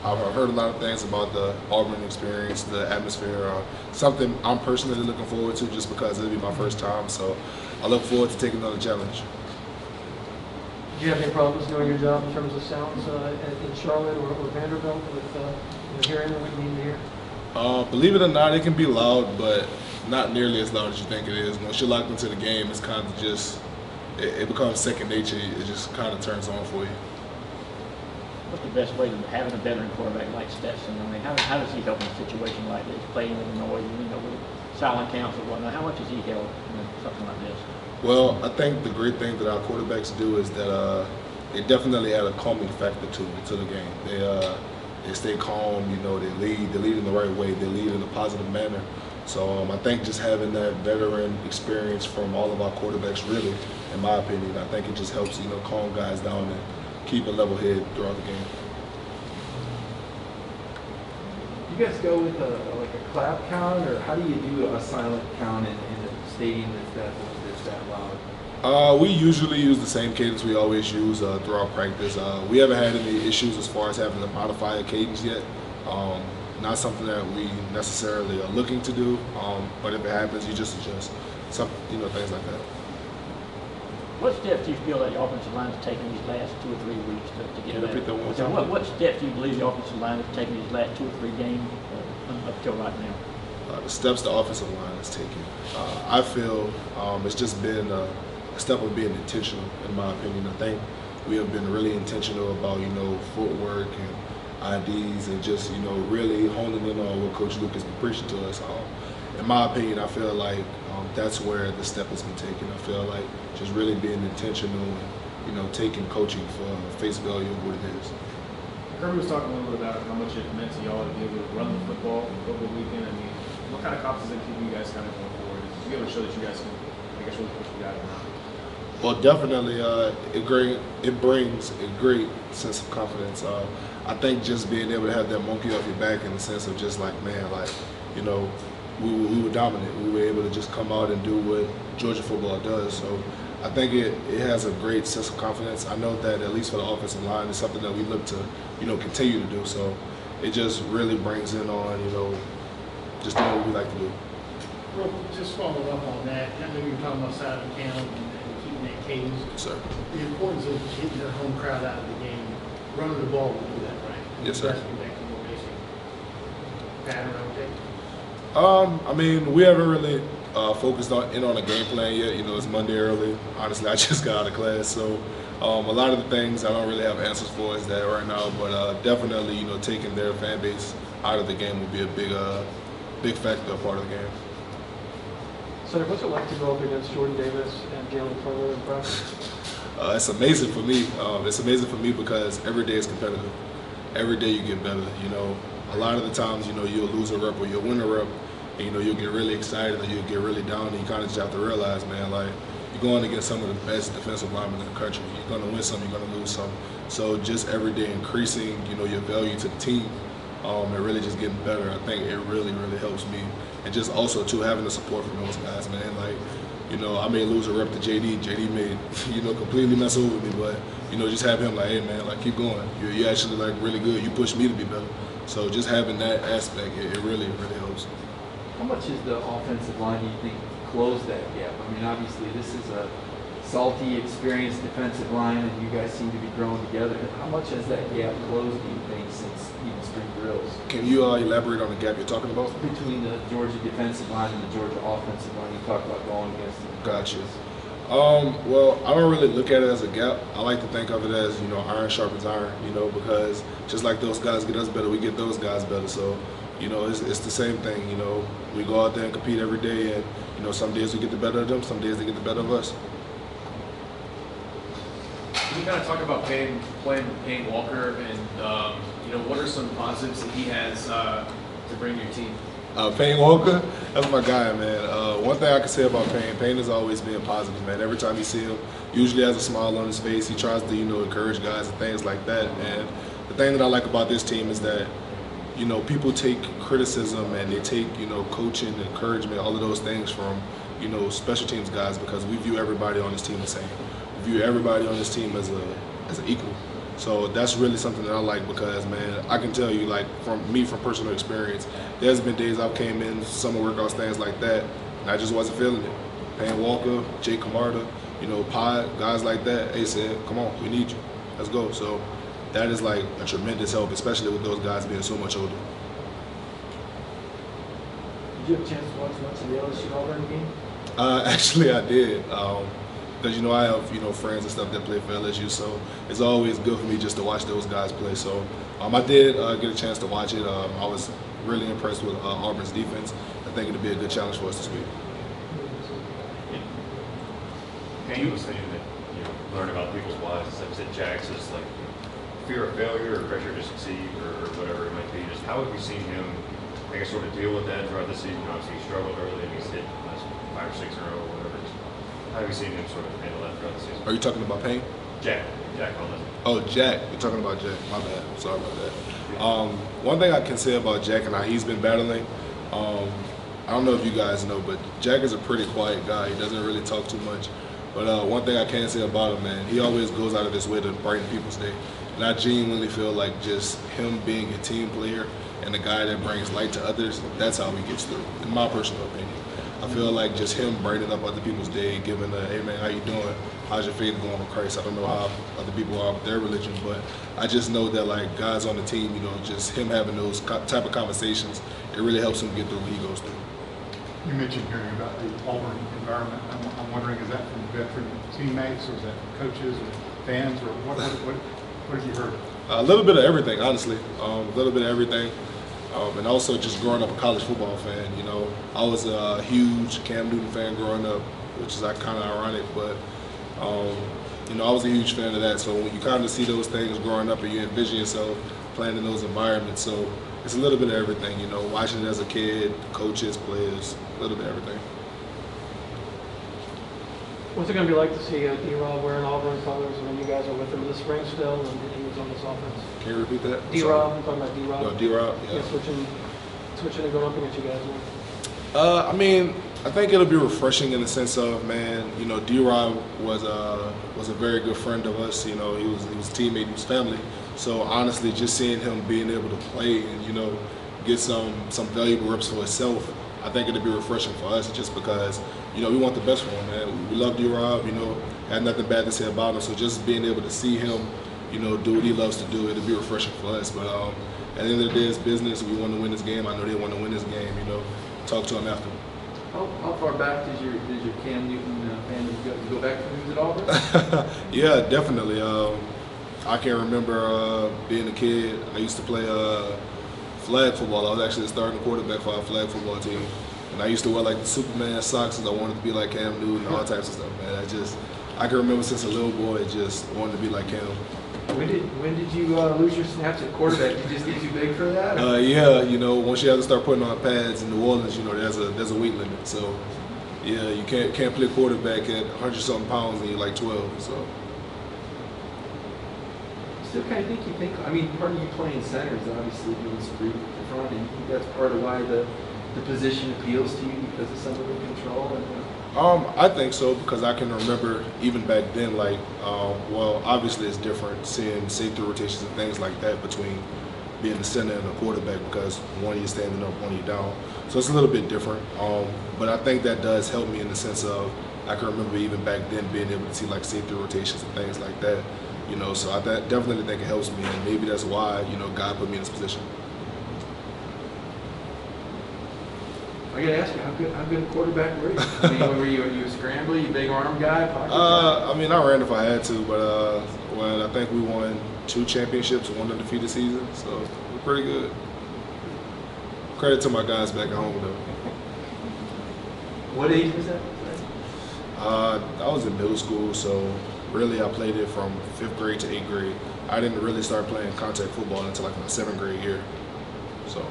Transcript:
I've heard a lot of things about the Auburn experience, the atmosphere, something I'm personally looking forward to just because it'll be my first time. So I look forward to taking another challenge. Do you have any problems doing your job in terms of sounds in Charlotte or Vanderbilt with hearing what you need to hear? Believe it or not, it can be loud, but not nearly as loud as you think it is. Once you're locked into the game, it's kind of just, it becomes second nature. It just kind of turns on for you. What's the best way to having a veteran quarterback like Stetson? I mean, how does he help in a situation like this, playing with the noise, with silent counts or whatnot? How much does he help in something like this? Well, I think the great thing that our quarterbacks do is that they definitely add a calming factor to the game. They stay calm, they lead in the right way, they lead in a positive manner. So I think just having that veteran experience from all of our quarterbacks, really, in my opinion, I think it just helps, calm guys down and keep a level head throughout the game. You guys go with like a clap count, or how do you do a silent count in a stadium that's that loud? We usually use the same cadence we always use throughout practice. We haven't had any issues as far as having to modify a cadence yet. Not something that we necessarily are looking to do, but if it happens, you just adjust. Things like that. What steps do you feel that the offensive line has taken these last 2 or 3 weeks to get better? Repeat that one more time. What steps do you believe the offensive line has taken these last 2 or 3 games up till right now? The steps the offensive line has taken, I feel it's just been a step of being intentional, in my opinion. I think we have been really intentional about, footwork and IDs and just, really honing in on what Coach Luke has been preaching to us. In my opinion, I feel like that's where the step has been taken. I feel like just really being intentional and, taking coaching for face value of what it is. Kirby was talking a little bit about how much it meant to y'all to be able to run the football over the weekend. I mean, what kind of confidence does it give you guys kind of going forward? To be able to show that you guys can, really push you guys around? Well, definitely, it brings a great sense of confidence. I think just being able to have that monkey off your back in the sense of just like, man, like, we were dominant. We were able to just come out and do what Georgia football does. So I think it has a great sense of confidence. I know that at least for the offensive line, it's something that we look to, continue to do. So it just really brings in on, just doing what we like to do. Well, just following up on that, I know you were talking about silent count and keeping that cadence. Yes, sir. The importance of getting the home crowd out of the game, running the ball will do that, right? Yes, sir. That's get back to more basic pattern, I would think. I mean, we haven't really focused on a game plan yet. It's Monday early. Honestly, I just got out of class, so a lot of the things I don't really have answers for is that right now. But definitely, taking their fan base out of the game will be a big factor, a part of the game. Sedrick, what's it like to go up against Jordan Davis and Jalen Furler in practice? It's amazing for me. It's amazing for me because every day is competitive. Every day you get better. A lot of the times, you'll lose a rep or you'll win a rep, and you'll get really excited or you'll get really down, and you kind of just have to realize, man, like, you're going against some of the best defensive linemen in the country. You're going to win some, you're going to lose some. So just every day increasing, your value to the team, and really just getting better. I think it really, really helps me. And just also, too, having the support from those guys, man. Like, I may lose a rep to JD. JD may, completely mess over me, but, just have him like, hey, man, like, keep going. You're actually, like, really good. You push me to be better. So just having that aspect, it really, really helps. How much is the offensive line, do you think, close that gap? I mean, obviously, this is a salty, experienced defensive line, and you guys seem to be growing together. How much has that gap closed, do you think, since even spring drills? Can you elaborate on the gap you're talking about? Between the Georgia defensive line and the Georgia offensive line, you talk about going against them. Gotcha. Well, I don't really look at it as a gap. I like to think of it as, iron sharpens iron, because just like those guys get us better, we get those guys better. So, it's the same thing, We go out there and compete every day, and, some days we get the better of them, some days they get the better of us. Can you kind of talk about playing with Payne Walker, and, what are some positives that he has to bring your team? Payne Walker, that's my guy, man. One thing I can say about Payne has always been positive, man. Every time you see him, usually has a smile on his face. He tries to, encourage guys and things like that. And the thing that I like about this team is that, people take criticism and they take, coaching, encouragement, all of those things from, special teams guys, because we view everybody on this team the same. We view everybody on this team as an equal. So that's really something that I like because, man, I can tell you, like, from personal experience, there's been days I've came in, summer workouts, things like that, and I just wasn't feeling it. Payne Walker, Jake Camarda, you know, Pod, guys like that, they said, come on, we need you. Let's go. So that is like a tremendous help, especially with those guys being so much older. Did you have a chance to watch much of the LSU Auburn game? Actually, I did. Because, you know, I have, you know, friends and stuff that play for LSU, so it's always good for me just to watch those guys play. So I did get a chance to watch it. I was really impressed with Auburn's defense. I think it'll be a good challenge for us this week. And you were saying that, you know, learn about people's wives. Like you said, Jack's is like fear of failure or pressure to succeed or whatever it might be. Just how have you seen him, I guess, sort of deal with that throughout the season? Obviously, he struggled early and he's hit 5 or 6 in a row or whatever. Just how have you seen him sort of handle that throughout the season? Are you talking about Payne? Jack Hollis. Oh, Jack. You're talking about Jack. My bad. I'm sorry about that. One thing I can say about Jack and how he's been battling, I don't know if you guys know, but Jack is a pretty quiet guy. He doesn't really talk too much. But one thing I can say about him, man, he always goes out of his way to brighten people's day. And I genuinely feel like just him being a team player and a guy that brings light to others, that's how he gets through, in my personal opinion. I feel like just him brightening up other people's day, giving a, hey man, how you doing? How's your faith going with Christ? I don't know how other people are with their religion, but I just know that like guys on the team, you know, just him having those type of conversations, it really helps him get through what he goes through. You mentioned hearing about the Auburn environment. I'm wondering, is that from veteran teammates, or is that from coaches or fans, or what have you heard? A little bit of everything, honestly. A little bit of everything. And also just growing up a college football fan, you know. I was a huge Cam Newton fan growing up, which is like kind of ironic, but, you know, I was a huge fan of that. So when you kind of see those things growing up and you envision yourself playing in those environments, so it's a little bit of everything, you know, watching it as a kid, coaches, players, a little bit of everything. What's it going to be like to see D-Rob wearing Auburn colors when you guys are with him this spring still and he was on this offense? Can you repeat that? D-Rob, I'm talking about D-Rob. No, D-Rob, yeah. Switching and going up against you guys. I mean, I think it'll be refreshing in the sense of, man, you know, D-Rob was a very good friend of us. You know, he was a teammate, he was family. So honestly, just seeing him being able to play and, you know, get some valuable reps for himself, I think it'll be refreshing for us just because, you know, we want the best for him, man. We love D-Rob, you know, had nothing bad to say about him. So just being able to see him, you know, do what he loves to do, it'll be refreshing for us. But at the end of the day, it's business. We want to win this game. I know they want to win this game, you know. Talk to him after. How far back does your Cam Newton family go? You go back to when he was at Auburn? Yeah, definitely. I can remember being a kid. I used to play flag football. I was actually the starting quarterback for our flag football team. And I used to wear like the Superman socks because I wanted to be like Cam Newton and all types of stuff, man. I can remember since a little boy just wanted to be like Cam. When did you lose your snaps at quarterback? You just get too big for that? Yeah, you know, once you have to start putting on pads in New Orleans, you know, there's a weight limit. So, yeah, you can't play quarterback at 100-something pounds and you're like 12. So. Still kind of think. I mean, part of you playing center is obviously being screwed in front, and you think that's part of why the position appeals to you because of some of the control and. I think so because I can remember even back then, like, well, obviously it's different seeing safety rotations and things like that between being the center and the quarterback because one of you standing up, one of you down. So it's a little bit different. But I think that does help me in the sense of I can remember even back then being able to see like safety rotations and things like that. You know, so I definitely think it helps me, and maybe that's why, you know, God put me in this position. I gotta ask you, how good a quarterback were you? I mean, were you a scrambler, you big arm guy, pocket guy? I mean, I ran if I had to, but I think we won 2 championships, 1 undefeated season, so we're pretty good. Credit to my guys back at home, though. What age was that? I was in middle school, so really I played it from 5th grade to 8th grade. I didn't really start playing contact football until like my 7th grade year, so.